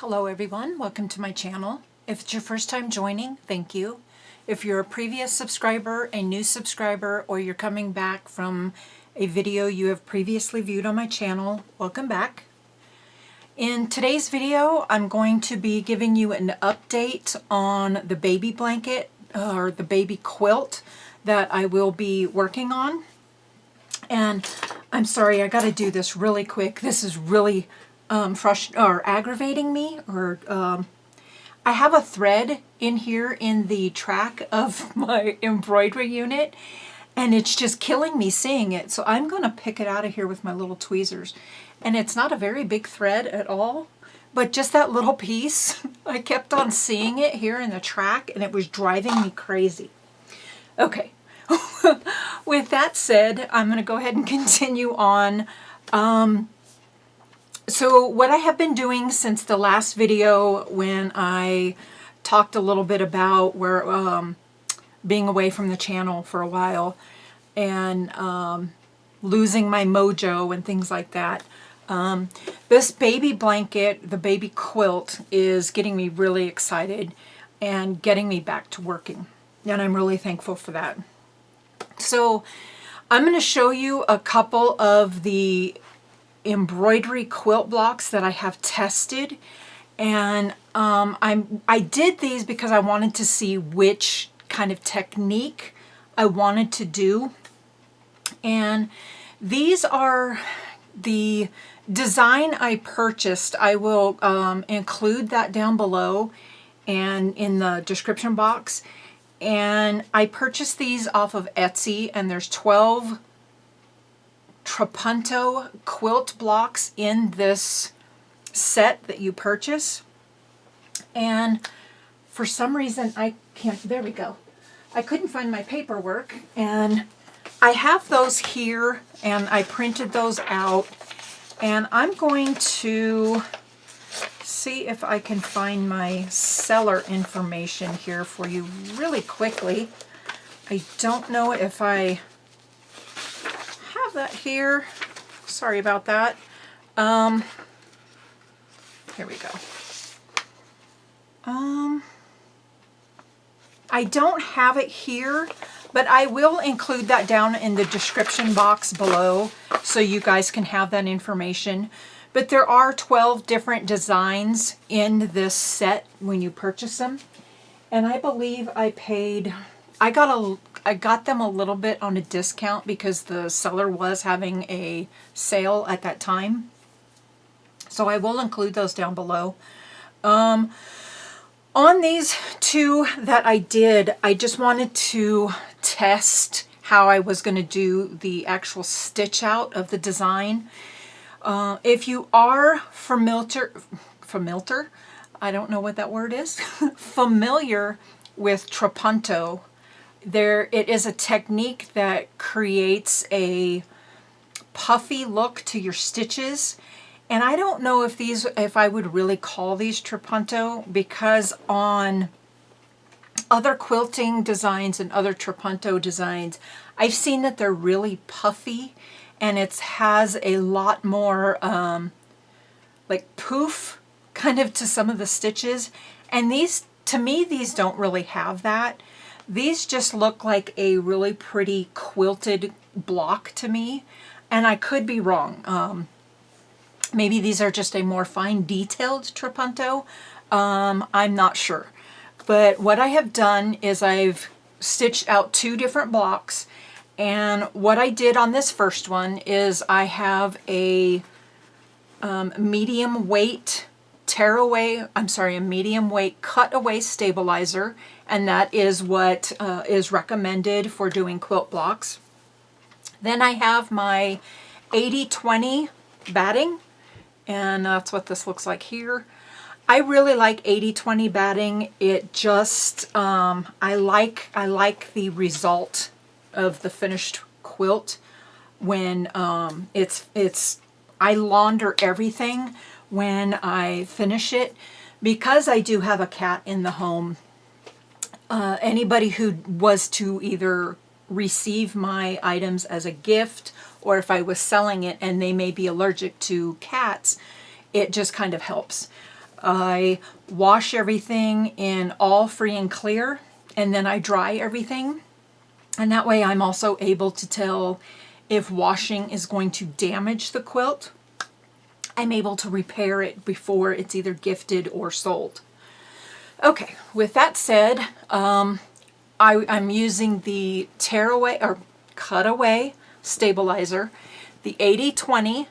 Hello everyone, welcome to my channel. If it's your first time joining, thank you. If you're a previous subscriber, a new subscriber, or you're coming back from a video you have previously viewed on my channel, welcome back. In today's video, I'm going to be giving you an update on the baby blanket or the baby quilt that I will be working on. And I'm sorry, I got to do this really quick. This is really aggravating me, I have a thread in here in the track of my embroidery unit, and it's just killing me seeing it. So I'm going to pick it out of here with my little tweezers. And it's not a very big thread at all, but just that little piece, I kept on seeing it here in the track, and it was driving me crazy. Okay, with that said, I'm going to go ahead and continue on. So what I have been doing since the last video when I talked a little bit about where being away from the channel for a while and losing my mojo and things like that, this baby blanket, the baby quilt, is getting me really excited and getting me back to working. And I'm really thankful for that. So I'm going to show you a couple of the embroidery quilt blocks that I have tested, and I did these because I wanted to see which kind of technique I wanted to do, and these are the design I purchased. I will include that down below and in the description box. And I purchased these off of Etsy, and there's 12 Trapunto quilt blocks in this set that you purchase. And for some reason I can't, there we go. I couldn't find my paperwork, and I have those here, and I printed those out, and I'm going to see if I can find my seller information here for you really quickly. I don't know if I have that here. Sorry about that. Here we go. I don't have it here, but I will include that down in the description box below so you guys can have that information. But there are 12 different designs in this set when you purchase them. And I believe I paid, I got them a little bit on a discount because the seller was having a sale at that time. So I will include those down below. On these two that I did, I just wanted to test how I was going to do the actual stitch out of the design. If you are familiar, I don't know what that word is, familiar with Trapunto, it is a technique that creates a puffy look to your stitches. And I don't know if I would really call these Trapunto, because on other quilting designs and other Trapunto designs, I've seen that they're really puffy, and it has a lot more like poof kind of to some of the stitches. And these, to me, these don't really have that. These just look like a really pretty quilted block to me, and I could be wrong. Maybe these are just a more fine detailed Trapunto. I'm not sure. But what I have done is I've stitched out 2 different blocks. And what I did on this first one is I have a medium weight a medium weight cutaway stabilizer, and that is what is recommended for doing quilt blocks. Then I have my 80-20 batting, and that's what this looks like here. I really like 80-20 batting. It just I like the result of the finished quilt when I launder everything when I finish it, because I do have a cat in the home. Anybody who was to either receive my items as a gift, or if I was selling it and they may be allergic to cats, it just kind of helps. I wash everything in all free and clear, and then I dry everything. And that way I'm also able to tell if washing is going to damage the quilt. I'm able to repair it before it's either gifted or sold. Okay, with that said, I'm using the tearaway or cutaway stabilizer, the 80/20,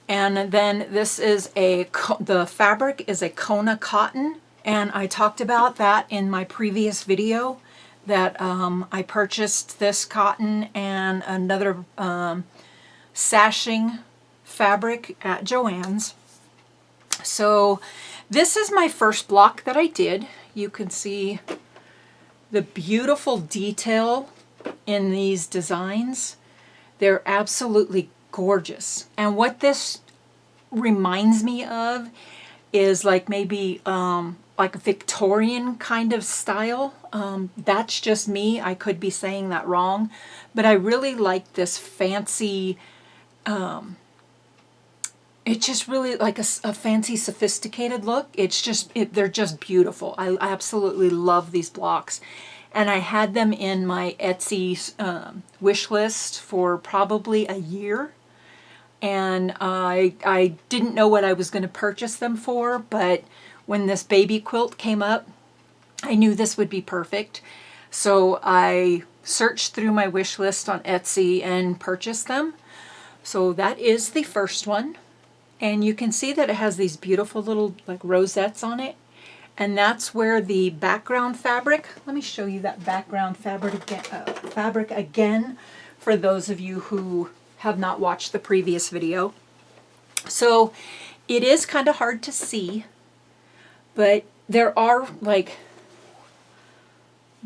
and then this is the fabric is a Kona cotton, and I talked about that in my previous video that I purchased this cotton and another sashing fabric at Joann's. So this is my first block that I did. You can see the beautiful detail in these designs. They're absolutely gorgeous. And what this reminds me of is like maybe like a Victorian kind of style. That's just me. I could be saying that wrong. But I really like this fancy, it's just really like a fancy, sophisticated look. It's just, they're just beautiful. I absolutely love these blocks. And I had them in my Etsy wish list for probably a year. And I didn't know what I was going to purchase them for, but when this baby quilt came up, I knew this would be perfect. So I searched through my wish list on Etsy and purchased them. So that is the first one. And you can see that it has these beautiful little like rosettes on it. And that's where the background fabric, let me show you that background fabric again for those of you who have not watched the previous video. So it is kind of hard to see, but there are like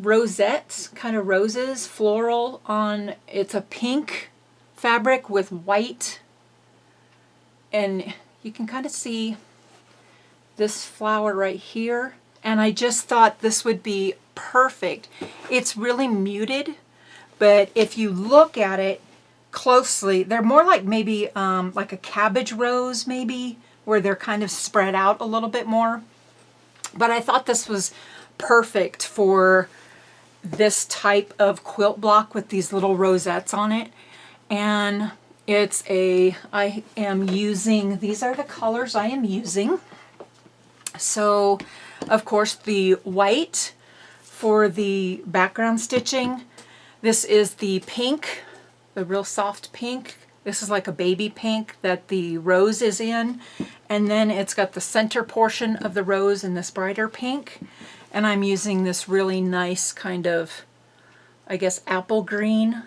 rosettes, kind of roses, floral on, it's a pink fabric with white, and you can kind of see this flower right here, and I just thought this would be perfect. It's really muted, but if you look at it closely, they're more like maybe like a cabbage rose maybe, where they're kind of spread out a little bit more. But I thought this was perfect for this type of quilt block with these little rosettes on it. And it's I am using, these are the colors I am using. So, of course, the white for the background stitching. This is the pink, the real soft pink. This is like a baby pink that the rose is in. And then it's got the center portion of the rose in this brighter pink. And I'm using this really nice kind of, I guess, apple green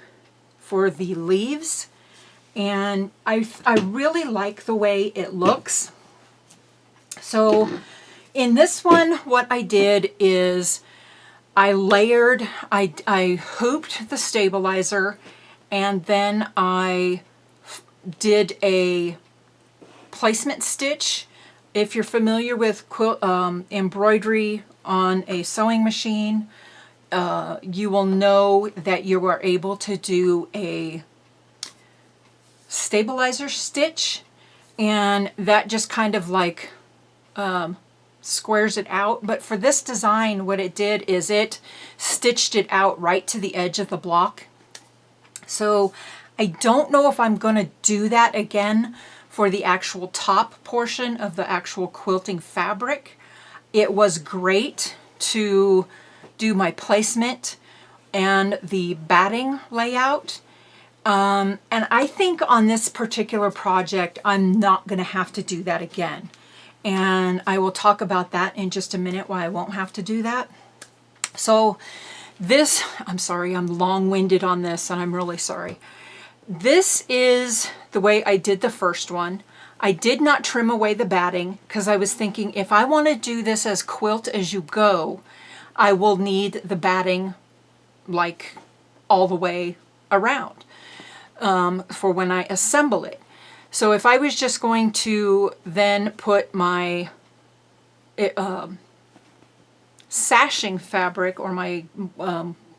for the leaves. And I really like the way it looks. So in this one, what I did is I layered, I hooped the stabilizer, and then I did a placement stitch. If you're familiar with embroidery on a sewing machine, you will know that you are able to do a stabilizer stitch, and that just kind of like squares it out. But for this design, what it did is it stitched it out right to the edge of the block. So I don't know if I'm going to do that again for the actual top portion of the actual quilting fabric. It was great to do my placement and the batting layout. And I think on this particular project, I'm not going to have to do that again. And I will talk about that in just a minute, why I won't have to do that. So this, I'm sorry, I'm long-winded on this, and I'm really sorry. This is the way I did the first one. I did not trim away the batting because I was thinking if I want to do this as quilt as you go, I will need the batting like all the way around for when I assemble it. So if I was just going to then put my sashing fabric or my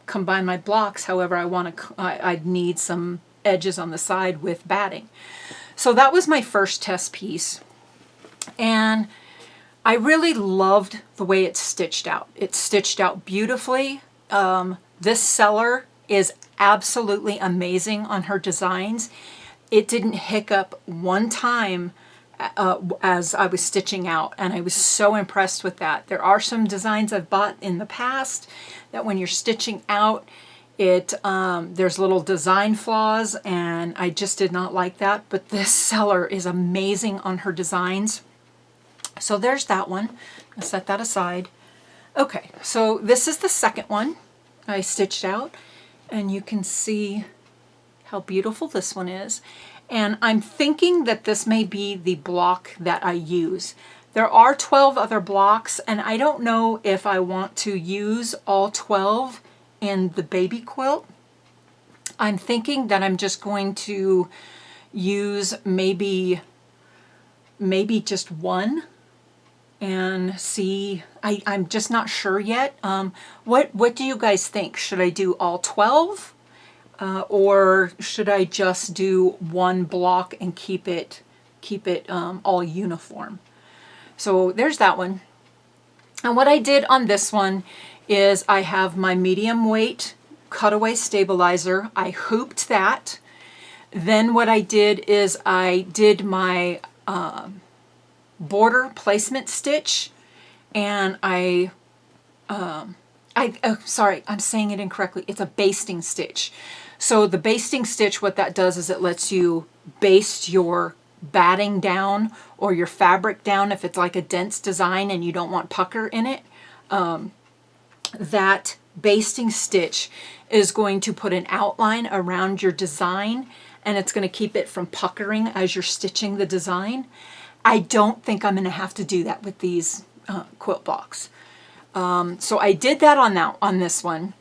combine my blocks however I want to, I'd need some edges on the side with batting. So that was my first test piece. And I really loved the way it's stitched out. It's stitched out beautifully. This seller is absolutely amazing on her designs. It didn't hiccup one time as I was stitching out, and I was so impressed with that. There are some designs I've bought in the past that when you're stitching out, there's little design flaws, and I just did not like that. But this seller is amazing on her designs. So there's that one. I'll set that aside. Okay, so this is the second one I stitched out, and you can see how beautiful this one is. And I'm thinking that this may be the block that I use. There are 12 other blocks, and I don't know if I want to use all 12 in the baby quilt. I'm thinking that I'm just going to use maybe just one and see. I'm just not sure yet. What do you guys think? Should I do all 12? Or should I just do one block and keep it all uniform? So there's that one. And what I did on this one is I have my medium weight cutaway stabilizer. I hooped that. Then what I did is I did my border placement stitch, and sorry, I'm saying it incorrectly. It's a basting stitch. So the basting stitch, what that does is it lets you baste your batting down or your fabric down if it's like a dense design and you don't want pucker in it. That basting stitch is going to put an outline around your design, and it's going to keep it from puckering as you're stitching the design. I don't think I'm going to have to do that with these quilt blocks. So I did that on this one.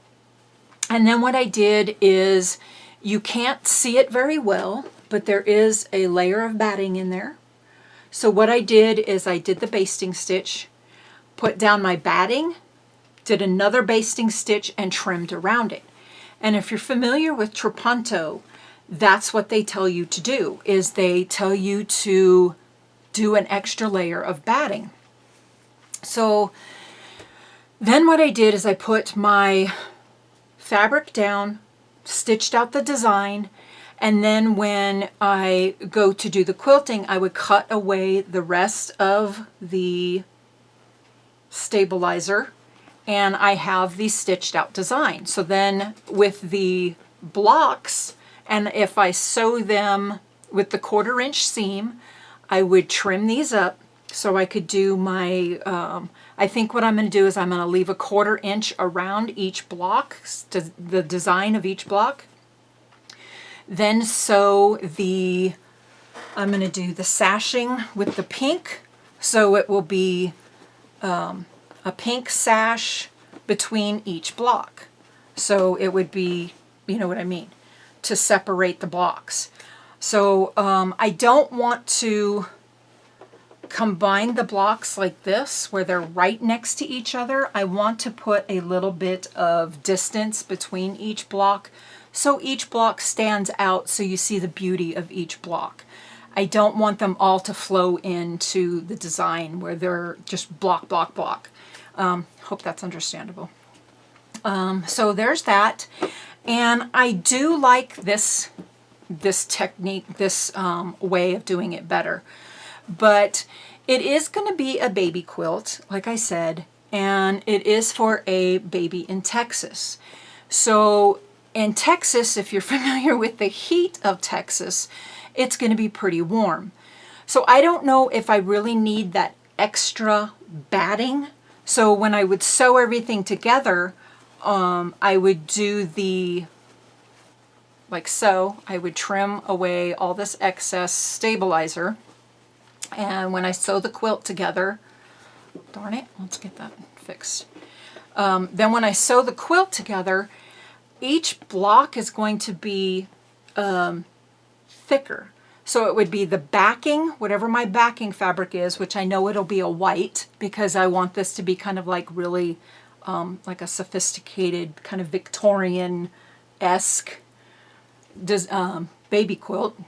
And then what I did is, you can't see it very well, but there is a layer of batting in there. So what I did is I did the basting stitch, put down my batting, did another basting stitch, and trimmed around it. And if you're familiar with trapunto, that's what they tell you to do, is they tell you to do an extra layer of batting. So then what I did is I put my fabric down, stitched out the design, and then when I go to do the quilting, I would cut away the rest of the stabilizer, and I have the stitched out design. So then with the blocks, and if I sew them with the 1/4 inch seam, I would trim these up so I could do my, I think what I'm going to do is I'm going to leave a 1/4 inch around each block, the design of each block. Then sew I'm going to do the sashing with the pink, so it will be a pink sash between each block. So it would be, you know what I mean, to separate the blocks. So I don't want to combine the blocks like this where they're right next to each other. I want to put a little bit of distance between each block so each block stands out, so you see the beauty of each block. I don't want them all to flow into the design where they're just block, block, block. Hope that's understandable. So there's that. And I do like this technique, this way of doing it better. But it is going to be a baby quilt, like I said, and it is for a baby in Texas. So in Texas, if you're familiar with the heat of Texas, it's going to be pretty warm. So I don't know if I really need that extra batting. So when I would sew everything together, I would do like so. I would trim away all this excess stabilizer. And when I sew the quilt together, darn it, let's get that fixed. Then when I sew the quilt together, each block is going to be thicker. So it would be the backing, whatever my backing fabric is, which I know it'll be a white because I want this to be kind of like really like a sophisticated kind of Victorian-esque baby quilt.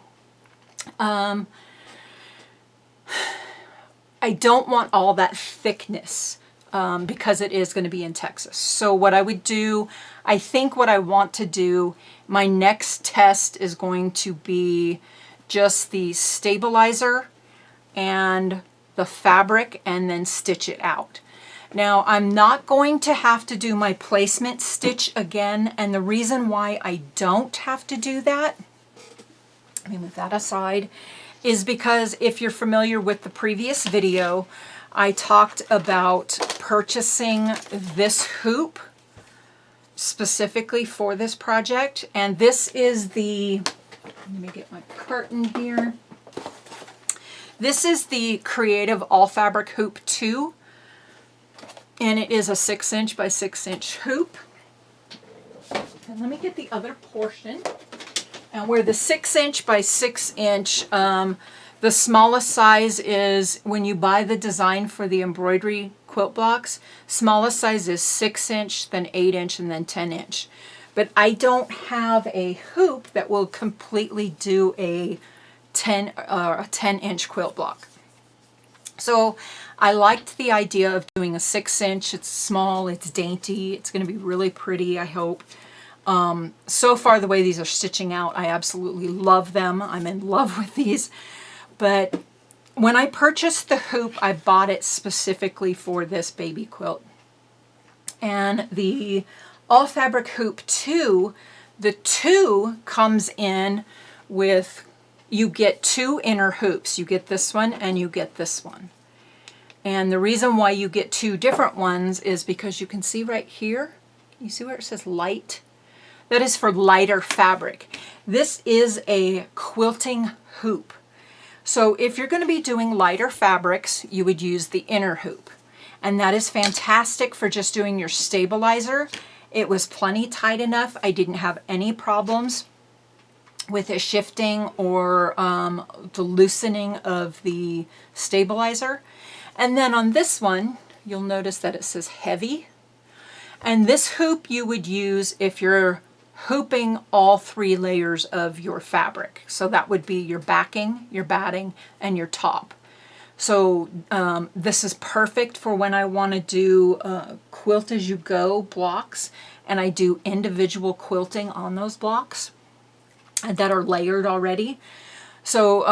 I don't want all that thickness because it is going to be in Texas. So what I would do, I think what I want to do, my next test is going to be just the stabilizer and the fabric and then stitch it out. Now I'm not going to have to do my placement stitch again, and the reason why I don't have to do that, let me move that aside, is because if you're familiar with the previous video, I talked about purchasing this hoop specifically for this project, and this is the, let me get my curtain here. This is the Creative All Fabric Hoop 2, and it is a 6" by 6" hoop. And let me get the other portion. And where the 6" by 6", the smallest size is, when you buy the design for the embroidery quilt blocks, smallest size is 6", then 8", and then 10". But I don't have a hoop that will completely do a 10" quilt block. So I liked the idea of doing a 6". It's small, it's dainty, it's going to be really pretty, I hope. So far, the way these are stitching out, I absolutely love them. I'm in love with these. But when I purchased the hoop, I bought it specifically for this baby quilt. And the All Fabric Hoop 2, the 2 comes in with, you get 2 inner hoops. You get this one and you get this one. And the reason why you get 2 different ones is because you can see right here, you see where it says light? That is for lighter fabric. This is a quilting hoop. So if you're going to be doing lighter fabrics, you would use the inner hoop. And that is fantastic for just doing your stabilizer. It was plenty tight enough. I didn't have any problems with it shifting or the loosening of the stabilizer. And then on this one, you'll notice that it says heavy. And this hoop you would use if you're hooping all 3 layers of your fabric. So that would be your backing, your batting, and your top. So this is perfect for when I want to do quilt as you go blocks, and I do individual quilting on those blocks that are layered already. So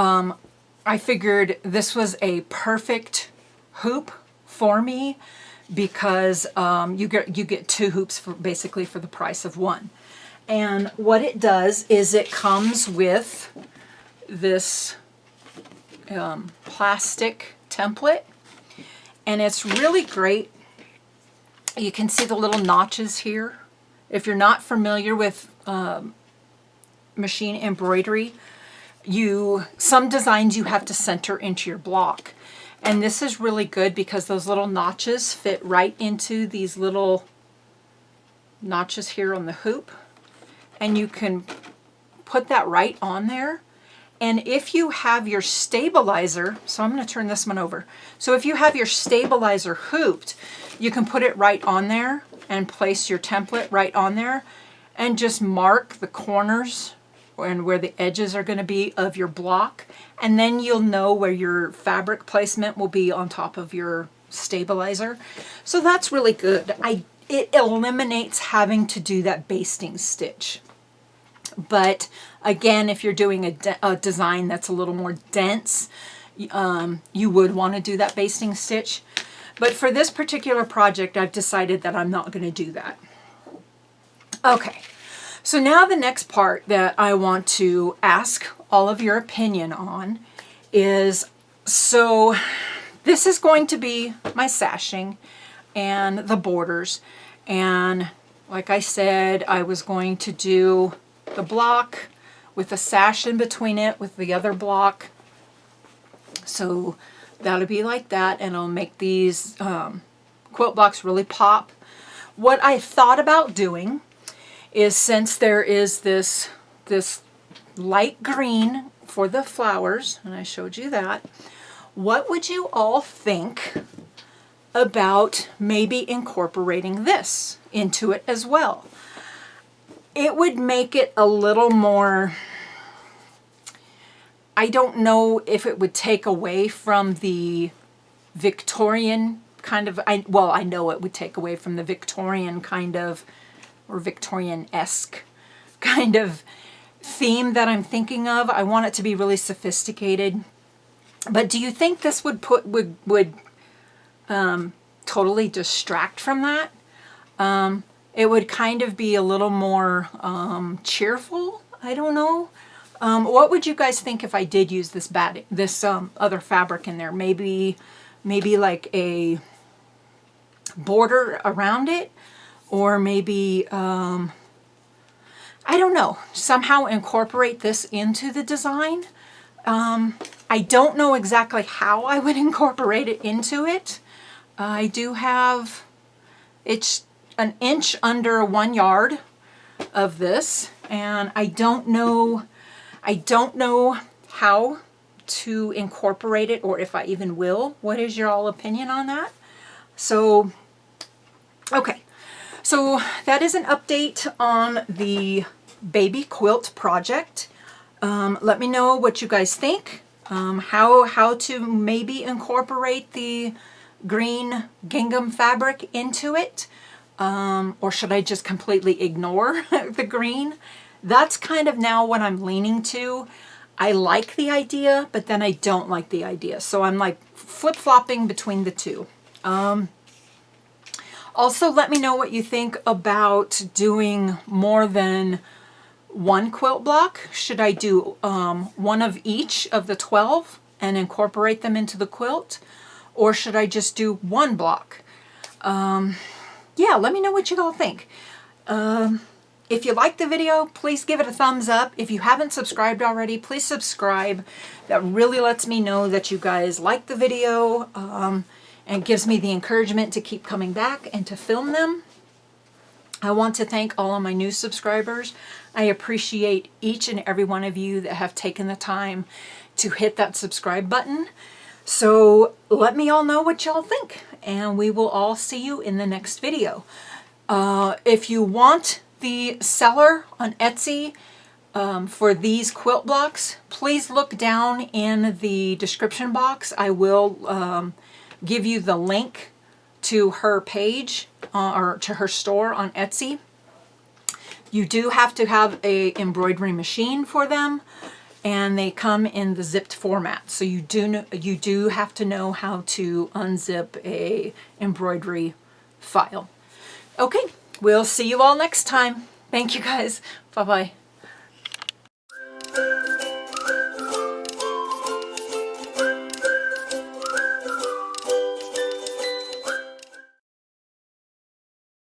I figured this was a perfect hoop for me because you get 2 hoops for basically for the price of 1. And what it does is it comes with this plastic template, and it's really great. You can see the little notches here. If you're not familiar with machine embroidery, some designs you have to center into your block. And this is really good because those little notches fit right into these little notches here on the hoop. And you can put that right on there. And if you have your stabilizer, so I'm going to turn this one over. So if you have your stabilizer hooped, you can put it right on there and place your template right on there and just mark the corners and where the edges are going to be of your block. And then you'll know where your fabric placement will be on top of your stabilizer. So that's really good. It eliminates having to do that basting stitch. But again, if you're doing a design that's a little more dense, you would want to do that basting stitch. But for this particular project, I've decided that I'm not going to do that. Okay, so now the next part that I want to ask all of your opinion on is, so this is going to be my sashing and the borders. And like I said, I was going to do the block with a sash in between it with the other block. So that'll be like that, and it'll make these quilt blocks really pop. What I thought about doing is, since there is this light green for the flowers, and I showed you that, what would you all think about maybe incorporating this into it as well? It would make it a little more, I don't know if it would take away from the Victorian kind of, I know it would take away from the Victorian kind of, or Victorian-esque kind of theme that I'm thinking of. I want it to be really sophisticated. But do you think this would totally distract from that? It would kind of be a little more cheerful. I don't know. What would you guys think if I did use this other fabric in there? Maybe like a border around it, or maybe I don't know. Somehow incorporate this into the design. I don't know exactly how I would incorporate it into it. I do have, it's an inch under 1 yard of this, and I don't know how to incorporate it, or if I even will. What is your all opinion on that? So, okay. So that is an update on the baby quilt project. Let me know what you guys think. How to maybe incorporate the green gingham fabric into it. Or should I just completely ignore the green? That's kind of now what I'm leaning to. I like the idea, but then I don't like the idea. So I'm like flip-flopping between the two. Also, let me know what you think about doing more than one quilt block. Should I do one of each of the 12 and incorporate them into the quilt? Or should I just do one block? Yeah, let me know what you all think. If you liked the video, please give it a thumbs up. If you haven't subscribed already, please subscribe. That really lets me know that you guys like the video, and gives me the encouragement to keep coming back and to film them. I want to thank all of my new subscribers. I appreciate each and every one of you that have taken the time to hit that subscribe button. So let me all know what y'all think, and we will all see you in the next video. If you want the seller on Etsy for these quilt blocks, please look down in the description box. I will give you the link to her page or to her store on Etsy. You do have to have a embroidery machine for them, and they come in the zipped format. So you do have to know how to unzip a embroidery file. Okay, we'll see you all next time. Thank you guys. Bye-bye.